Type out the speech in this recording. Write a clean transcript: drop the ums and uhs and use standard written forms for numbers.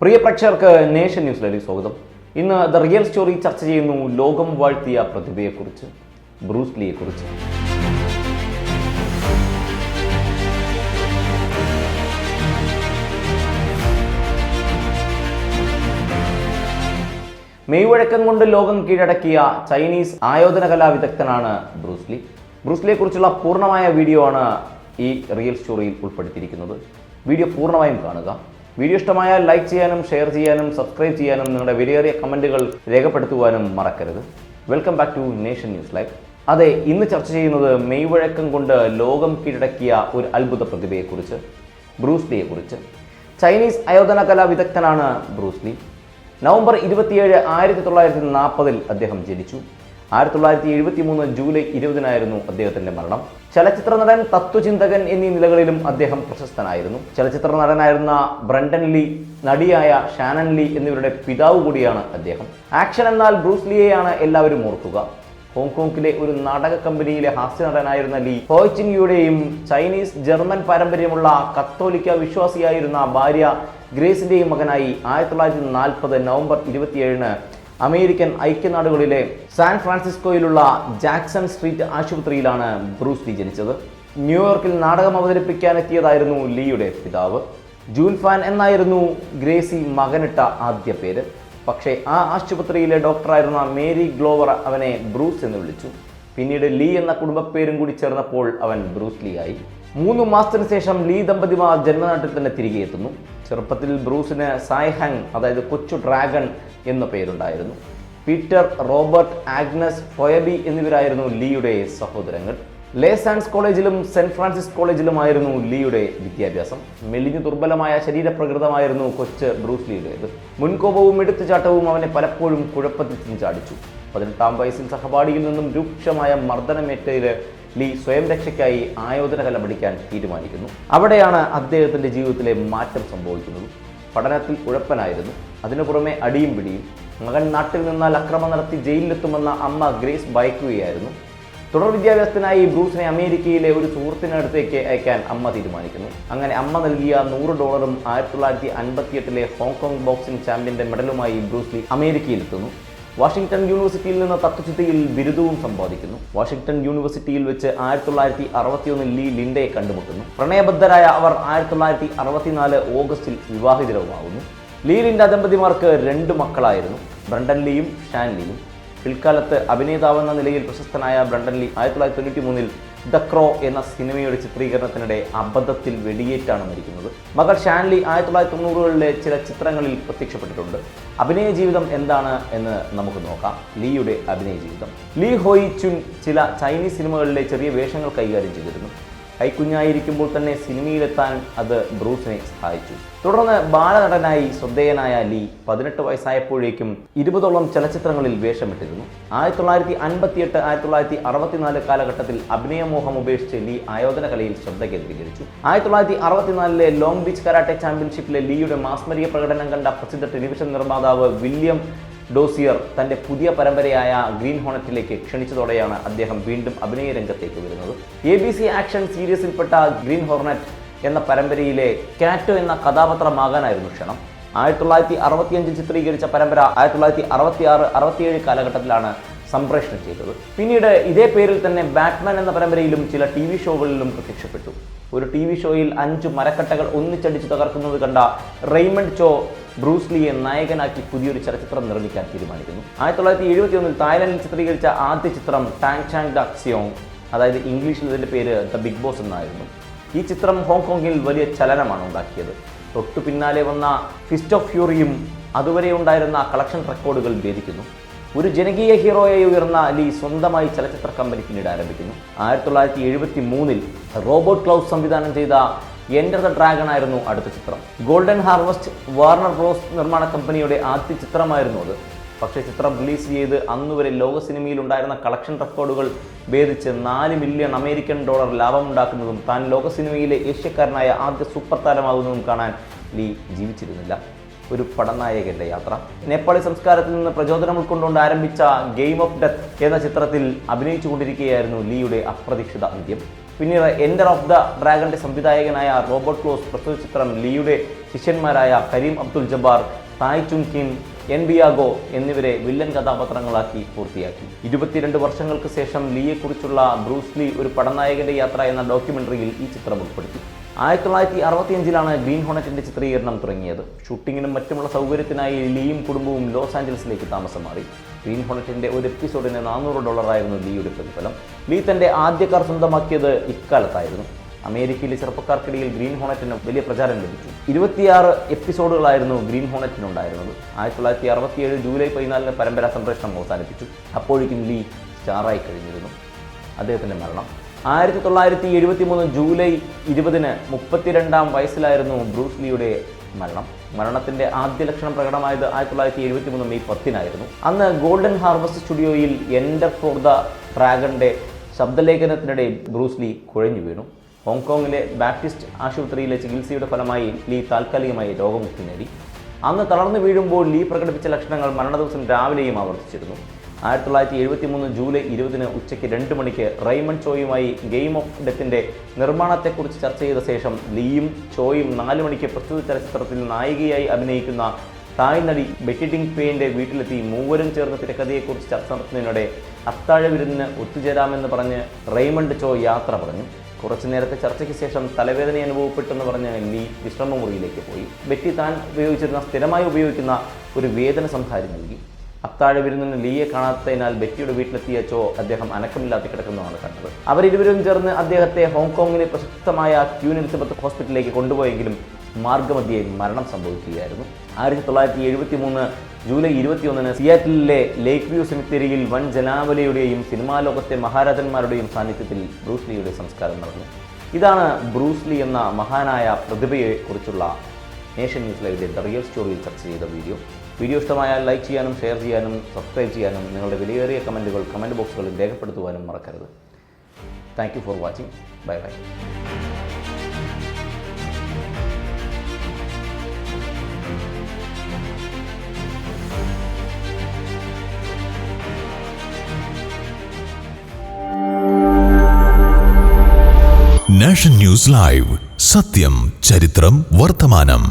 പ്രിയ പ്രേക്ഷകർക്ക് നേഷൻ ന്യൂസിലേക്ക് സ്വാഗതം. ഇന്ന് ദ റിയൽ സ്റ്റോറി ചർച്ച ചെയ്യുന്നു ലോകം വാഴ്ത്തിയ പ്രതിഭയെക്കുറിച്ച്, ബ്രൂസ് ലീയെക്കുറിച്ച്. മെയ്വഴക്കം കൊണ്ട് ലോകം കീഴടക്കിയ ചൈനീസ് ആയോധന കലാ വിദഗ്ധനാണ് ബ്രൂസ് ലീ. ബ്രൂസ് ലീയെക്കുറിച്ചുള്ള പൂർണ്ണമായ വീഡിയോ ആണ് ഈ റിയൽ സ്റ്റോറിയിൽ ഉൾപ്പെടുത്തിയിരിക്കുന്നത്. വീഡിയോ പൂർണ്ണമായും കാണുക. വീഡിയോ ഇഷ്ടമായാൽ ലൈക്ക് ചെയ്യാനും ഷെയർ ചെയ്യാനും സബ്സ്ക്രൈബ് ചെയ്യാനും നിങ്ങളുടെ വിലയേറിയ കമൻറ്റുകൾ രേഖപ്പെടുത്തുവാനും മറക്കരുത്. Welcome back to nation news live. അതെ, ഇന്ന് ചർച്ച ചെയ്യുന്നത് മെയ്വഴക്കം കൊണ്ട് ലോകം കീഴടക്കിയ ഒരു അത്ഭുത പ്രതിഭയെക്കുറിച്ച്, ബ്രൂസ് ലീയെക്കുറിച്ച്. ചൈനീസ് ആയോധന കലാ വിദഗ്ധനാണ് ബ്രൂസ് ലീ. നവംബർ 27, 1940 അദ്ദേഹം ജനിച്ചു. 1973 ജൂലൈ 20 അദ്ദേഹത്തിന്റെ മരണം. ചലച്ചിത്ര നടൻ, തത്വചിന്തകൻ എന്നീ നിലകളിലും അദ്ദേഹം പ്രശസ്തനായിരുന്നു. ചലച്ചിത്ര നടനായിരുന്ന ബ്രണ്ടൻ ലീ, നടിയായ ഷാനൻ ലീ എന്നിവരുടെ പിതാവ് കൂടിയാണ് അദ്ദേഹം. ആക്ഷൻ എന്നാൽ ബ്രൂസ് ലീയെയാണ് എല്ലാവരും ഓർക്കുക. ഹോങ്കോങ്ങിലെ ഒരു നാടക കമ്പനിയിലെ ഹാസ്യ നടനായിരുന്ന ലീ, ഹോയ്ചിൻയുടെയും ചൈനീസ് ജർമ്മൻ പാരമ്പര്യമുള്ള കത്തോലിക്ക വിശ്വാസിയായിരുന്ന ഭാര്യ ഗ്രേസിന്റെയും മകനായി 1940 നവംബർ 27 അമേരിക്കൻ ഐക്യനാടുകളിലെ സാൻ ഫ്രാൻസിസ്കോയിലുള്ള ജാക്സൺ സ്ട്രീറ്റ് ആശുപത്രിയിലാണ് ബ്രൂസ് ലീ ജനിച്ചത്. ന്യൂയോർക്കിൽ നാടകം അവതരിപ്പിക്കാനെത്തിയതായിരുന്നു ലീയുടെ പിതാവ്. ജൂൻ ഫാൻ എന്നായിരുന്നു ഗ്രേസി മകനിട്ട ആദ്യ പേര്. പക്ഷേ ആ ആശുപത്രിയിലെ ഡോക്ടറായിരുന്ന മേരി ഗ്ലോവർ അവനെ ബ്രൂസ് എന്ന് വിളിച്ചു. പിന്നീട് ലീ എന്ന കുടുംബപ്പേരും കൂടി ചേർന്നപ്പോൾ അവൻ ബ്രൂസ് ലീ ആയി. 3 മാസത്തിന് ശേഷം ലീ ദമ്പതിമാർ ജന്മനാട്ടിൽ തന്നെ തിരികെ എത്തുന്നു. ചെറുപ്പത്തിൽ ബ്രൂസിന് സായ്ഹാങ്, അതായത് കൊച്ചു ഡ്രാഗൺ എന്ന പേരുണ്ടായിരുന്നു. പീറ്റർ, റോബർട്ട്, ആഗ്നസ്, ഫൊയബി എന്നിവരായിരുന്നു ലീയുടെ സഹോദരങ്ങൾ. ലേ സാൻസ് കോളേജിലും സെന്റ് ഫ്രാൻസിസ് കോളേജിലുമായിരുന്നു ലീയുടെ വിദ്യാഭ്യാസം. മെലിഞ്ഞു ദുർബലമായ ശരീരപ്രകൃതമായിരുന്നു കൊച്ച് ബ്രൂസ് ലീയുടേത്. മുൻകോപവും എടുത്തുചാട്ടവും അവനെ പലപ്പോഴും കുഴപ്പത്തിൽ ചാടിച്ചു. 18-ാം വയസ്സിൽ സഹപാഠിയിൽ നിന്നും രൂക്ഷമായ മർദ്ദനമേറ്റതിൽ ലീ സ്വയം രക്ഷയ്ക്കായി ആയോധന കല പഠിക്കാൻ തീരുമാനിക്കുന്നു. അവിടെയാണ് അദ്ദേഹത്തിന്റെ ജീവിതത്തിലെ മാറ്റം സംഭവിക്കുന്നത്. പഠനത്തിൽ ഉഴപ്പനായിരുന്നു. അതിനു പുറമെ അടിയും പിടിയും. മകൻ നാട്ടിൽ നിന്നാൽ അക്രമം നടത്തി ജയിലിലെത്തുമെന്ന അമ്മ ഗ്രേസ് ഭയക്കുകയായിരുന്നു. തുടർ വിദ്യാഭ്യാസത്തിനായി ബ്രൂസിനെ അമേരിക്കയിലെ ഒരു സുഹൃത്തിനടുത്തേക്ക് അയക്കാൻ അമ്മ തീരുമാനിക്കുന്നു. അങ്ങനെ അമ്മ നൽകിയ $100 1958 ഹോങ്കോങ് ബോക്സിംഗ് ചാമ്പ്യന്റെ മെഡലുമായി ബ്രൂസ് ലീ അമേരിക്കയിലെത്തുന്നു. വാഷിംഗ്ടൺ യൂണിവേഴ്സിറ്റിയിൽ നിന്ന് തത്വചിന്തയിൽ ബിരുദവും സമ്പാദിക്കുന്നു. വാഷിംഗ്ടൺ യൂണിവേഴ്സിറ്റിയിൽ വെച്ച് 1961 ലീ ലിൻഡയെ കണ്ടുമുട്ടുന്നു. പ്രണയബദ്ധരായ അവർ 1964 ഓഗസ്റ്റിൽ വിവാഹിതരവുമാകുന്നു. ലീ ലിൻഡ ദമ്പതിമാർക്ക് 2 മക്കളായിരുന്നു, ബ്രണ്ടൻ ലീയും ഷാൻ ലീയും. പിൽക്കാലത്ത് അഭിനേതാവെന്ന നിലയിൽ പ്രശസ്തനായ ബ്രണ്ടൻ ലീ 1993 ദ ക്രോ എന്ന സിനിമയുടെ ചിത്രീകരണത്തിനിടെ അബദ്ധത്തിൽ വെടിയേറ്റാണ് മരിക്കുന്നത്. മകൾ ഷാൻലി 1990കളിലെ ചില ചിത്രങ്ങളിൽ പ്രത്യക്ഷപ്പെട്ടിട്ടുണ്ട്. അഭിനയ ജീവിതം എന്താണ് എന്ന് നമുക്ക് നോക്കാം. ലീയുടെ അഭിനയ ജീവിതം. ലീ ഹോയി ചുൻ ചില ചൈനീസ് സിനിമകളിലെ ചെറിയ വേഷങ്ങൾ കൈകാര്യം ചെയ്തിരുന്നു. കൈക്കുഞ്ഞായിരിക്കുമ്പോൾ തന്നെ സിനിമയിലെത്താൻ അത് ബ്രൂസിനെ സഹായിച്ചു. തുടർന്ന് ബാലനടനായി ശ്രദ്ധേയനായ ലീ 18 വയസ്സായപ്പോഴേക്കും 20ഓളം ചലച്ചിത്രങ്ങളിൽ വേഷമിട്ടിരുന്നു. 1958, 1964 കാലഘട്ടത്തിൽ അഭിനയമോഹം ഉപേക്ഷിച്ച് ലീ ആയോധന കലയിൽ ശ്രദ്ധ കേന്ദ്രീകരിച്ചു. 1964 ലോങ് ബീച്ച് കരാട്ടെ ചാമ്പ്യൻഷിപ്പിലെ ലീയുടെ മാസ്മരിക പ്രകടനം കണ്ട പ്രസിദ്ധ ടെലിവിഷൻ നിർമ്മാതാവ് വില്യം ഡോസിയർ തന്റെ പുതിയ പരമ്പരയായ ഗ്രീൻ ഹോണറ്റിലേക്ക് ക്ഷണിച്ചതോടെയാണ് അദ്ദേഹം വീണ്ടും അഭിനയ രംഗത്തേക്ക് വരുന്നത്. ABC ആക്ഷൻ സീരീസിൽപ്പെട്ട ഗ്രീൻ ഹോർണറ്റ് എന്ന പരമ്പരയിലെ കാറ്റോ എന്ന കഥാപാത്രമാകാനായിരുന്നു ക്ഷണം. 1965 ചിത്രീകരിച്ച പരമ്പര 1966, 67 കാലഘട്ടത്തിലാണ് സംപ്രേഷണം ചെയ്തത്. പിന്നീട് ഇതേ പേരിൽ തന്നെ ബാറ്റ്മാൻ എന്ന പരമ്പരയിലും ചില TV ഷോകളിലും പ്രത്യക്ഷപ്പെട്ടു. ഒരു TV ഷോയിൽ 5 മരക്കട്ടകൾ ഒന്നിച്ചടിച്ചു തകർക്കുന്നത് കണ്ട റെയ്മണ്ട് ചോ ബ്രൂസ് ലീയെ നായകനാക്കി പുതിയൊരു ചലച്ചിത്രം നിർമ്മിക്കാൻ തീരുമാനിക്കുന്നു. 1971 തായ്ലൻഡിൽ ചിത്രീകരിച്ച ആദ്യ ചിത്രം ടാങ് ചാങ് ദ ക്സിയോങ്, അതായത് ഇംഗ്ലീഷിൽ ഇതിൻ്റെ പേര് ദ ബിഗ് ബോസ് എന്നായിരുന്നു. ഈ ചിത്രം ഹോങ്കോങ്ങിൽ വലിയ ചലനമാണ് ഉണ്ടാക്കിയത്. തൊട്ടു പിന്നാലെ വന്ന ഫിസ്റ്റ് ഓഫ് ഫ്യൂറിയും അതുവരെ ഉണ്ടായിരുന്ന കളക്ഷൻ റെക്കോർഡുകൾ ഭേദിക്കുന്നു. ഒരു ജനകീയ ഹീറോയായി ഉയർന്ന ലീ സ്വന്തമായി ചലച്ചിത്ര കമ്പനി പിന്നീട് ആരംഭിക്കുന്നു. 1973 റോബർട്ട് ക്ലൗസ് സംവിധാനം ചെയ്ത എൻ്റർ ദ ഡ്രാഗൺ ആയിരുന്നു അടുത്ത ചിത്രം. ഗോൾഡൻ ഹാർവസ്റ്റ് വാർണർ ബ്രോസ് നിർമ്മാണ കമ്പനിയുടെ ആദ്യ ചിത്രമായിരുന്നു അത്. പക്ഷേ ചിത്രം റിലീസ് ചെയ്ത് അന്നുവരെ ലോക സിനിമയിൽ ഉണ്ടായിരുന്ന കളക്ഷൻ റെക്കോർഡുകൾ ഭേദിച്ച് $4 മില്യൺ ലാഭമുണ്ടാക്കുന്നതും താൻ ലോക സിനിമയിലെ ഏഷ്യക്കാരനായ ആദ്യ സൂപ്പർ താരമാകുന്നതും കാണാൻ ലീ ജീവിച്ചിരുന്നില്ല. ഒരു പടനായകന്റെ യാത്ര. നേപ്പാളി സംസ്കാരത്തിൽ നിന്ന് പ്രചോദനം ഉൾക്കൊണ്ടുകൊണ്ട് ആരംഭിച്ച ഗെയിം ഓഫ് ഡെത്ത് എന്ന ചിത്രത്തിൽ അഭിനയിച്ചുകൊണ്ടിരിക്കുകയായിരുന്നു ലീയുടെ അപ്രതീക്ഷിത അന്ത്യം. പിന്നീട് എൻഡർ ഓഫ് ദ ഡ്രാഗന്റെ സംവിധായകനായ റോബർട്ട് ക്ലോസ് പ്രസ്തുത ചിത്രം ലീയുടെ ശിഷ്യന്മാരായ കരീം അബ്ദുൽ ജബ്ബാർ, തായ് ചുൻ കിം, എൻ ബിയാഗോ എന്നിവരെ വില്ലൻ കഥാപാത്രങ്ങളാക്കി പൂർത്തിയാക്കി. 22 വർഷങ്ങൾക്ക് ശേഷം ലീയെക്കുറിച്ചുള്ള ബ്രൂസ് ലീ ഒരു പടനായകന്റെ യാത്ര എന്ന ഡോക്യുമെന്ററിയിൽ ഈ ചിത്രം ഉൾപ്പെടുത്തി. 1965 ഗ്രീൻ ഹോണറ്റിന്റെ ചിത്രീകരണം തുടങ്ങിയത്. ഷൂട്ടിങ്ങിനും മറ്റുമുള്ള സൗകര്യത്തിനായി ലീയും കുടുംബവും ലോസ് ആഞ്ചലസിലേക്ക് താമസം മാറി. ഗ്രീൻ ഹോണറ്റിന്റെ ഒരു എപ്പിസോഡിന് $400 ലീയുടെ പ്രതിഫലം. ലീ തന്റെ ആദ്യ കാർ സ്വന്തമാക്കിയത് ഇക്കാലത്തായിരുന്നു. അമേരിക്കയിലെ ചെറുപ്പക്കാർക്കിടയിൽ ഗ്രീൻ ഹോണറ്റിന് വലിയ പ്രചാരം ലഭിച്ചു. 26 എപ്പിസോഡുകളായിരുന്നു ഗ്രീൻ ഹോണറ്റിനുണ്ടായിരുന്നത്. 1967 ജൂലൈ 14 പരമ്പര സംപ്രേഷണം അവസാനിപ്പിച്ചു. അപ്പോഴേക്കും ലീ സ്റ്റാറായി കഴിഞ്ഞിരുന്നു. അദ്ദേഹത്തിൻ്റെ മരണം 1973 ജൂലൈ 20 32-ാം വയസ്സിലായിരുന്നു ബ്രൂസ് ലീയുടെ മരണം. മരണത്തിന്റെ ആദ്യ ലക്ഷണം പ്രകടമായത് 1973 മെയ് 10 അന്ന് ഗോൾഡൻ ഹാർവസ്റ്റ് സ്റ്റുഡിയോയിൽ എൻഡർ ഫോർ ദ ഡ്രാഗന്റെ ശബ്ദലേഖനത്തിനിടെ ബ്രൂസ് ലീ കുഴഞ്ഞു വീണു. ഹോങ്കോങ്ങിലെ ബാപ്റ്റിസ്റ്റ് ആശുപത്രിയിലെ ചികിത്സയുടെ ഫലമായി ലീ താൽക്കാലികമായി രോഗമുക്തി നേടി. അന്ന് തളർന്നു വീഴുമ്പോൾ ലീ പ്രകടിപ്പിച്ച ലക്ഷണങ്ങൾ മരണദിവസം രാവിലെയും ആവർത്തിച്ചിരുന്നു. 1973 ജൂലൈ 20 ഉച്ചയ്ക്ക് 2 മണിക്ക് റെയ്മണ്ട് ചോയുമായി ഗെയിം ഓഫ് ഡെത്തിന്റെ നിർമ്മാണത്തെക്കുറിച്ച് ചർച്ച ചെയ്ത ശേഷം ലീയും ചോയും 4 മണിക്ക് പ്രസ്തുത ചലച്ചിത്രത്തിൽ നായികയായി അഭിനയിക്കുന്ന തായ് നടി ബെറ്റി ടിങ് പേയിന്റെ വീട്ടിലെത്തി മൂവരും ചേർന്ന് തിരക്കഥയെക്കുറിച്ച് ചർച്ച നടത്തുന്നതിനിടെ അത്താഴ വിരുന്നിന് ഒത്തുചേരാമെന്ന് പറഞ്ഞ് റെയ്മണ്ട് ചോ യാത്ര പറഞ്ഞു. കുറച്ചു നേരത്തെ ചർച്ചയ്ക്ക് ശേഷം തലവേദന അനുഭവപ്പെട്ടെന്ന് പറഞ്ഞ് ലീ വിശ്രമമുറിയിലേക്ക് പോയി. ബെറ്റി താൻ സ്ഥിരമായി ഉപയോഗിക്കുന്ന ഒരു വേദന സംഹാരി നൽകി. അത്താഴ വിരുന്നിന് ലീയെ കാണാത്തതിനാൽ ബെറ്റിയുടെ വീട്ടിലെത്തിയ ചോ അദ്ദേഹം അനക്കമില്ലാതെ കിടക്കുന്നതാണ് കണ്ടത്. അവരിരുവരും ചേർന്ന് അദ്ദേഹത്തെ ഹോങ്കോങ്ങിലെ പ്രശസ്തമായ ക്യൂൻ എലിസബത്ത് ഹോസ്പിറ്റലിലേക്ക് കൊണ്ടുപോയെങ്കിലും മാർഗമധ്യേ മരണം സംഭവിക്കുകയായിരുന്നു. 1973 ജൂലൈ 21 സിയാറ്റിലെ ലേക്ക് വ്യൂ സെമിത്തേരിയിൽ വൻ ജനാവലിയുടെയും സിനിമാ ലോകത്തെ മഹാരാജന്മാരുടെയും സാന്നിധ്യത്തിൽ ബ്രൂസ് ലീയുടെ സംസ്കാരം നടന്നു. ഇതാണ് ബ്രൂസ് ലീ എന്ന മഹാനായ പ്രതിഭയെക്കുറിച്ചുള്ള നേഷൻ ന്യൂസ് ലൈവിലെ ദ റിയൽ സ്റ്റോറിയിൽ ചർച്ച ചെയ്ത വീഡിയോ ഇഷ്ടമായാൽ ലൈക്ക് ചെയ്യാനും ഷെയർ ചെയ്യാനും സബ്സ്ക്രൈബ് ചെയ്യാനും നിങ്ങളുടെ വിലയേറിയ കമൻറ്റുകൾ കമൻറ്റ് ബോക്സുകളിൽ രേഖപ്പെടുത്തുവാനും മറക്കരുത്. Thank you for watching. Bye bye. Nation news live, സത്യം, ചരിത്രം, വർത്തമാനം.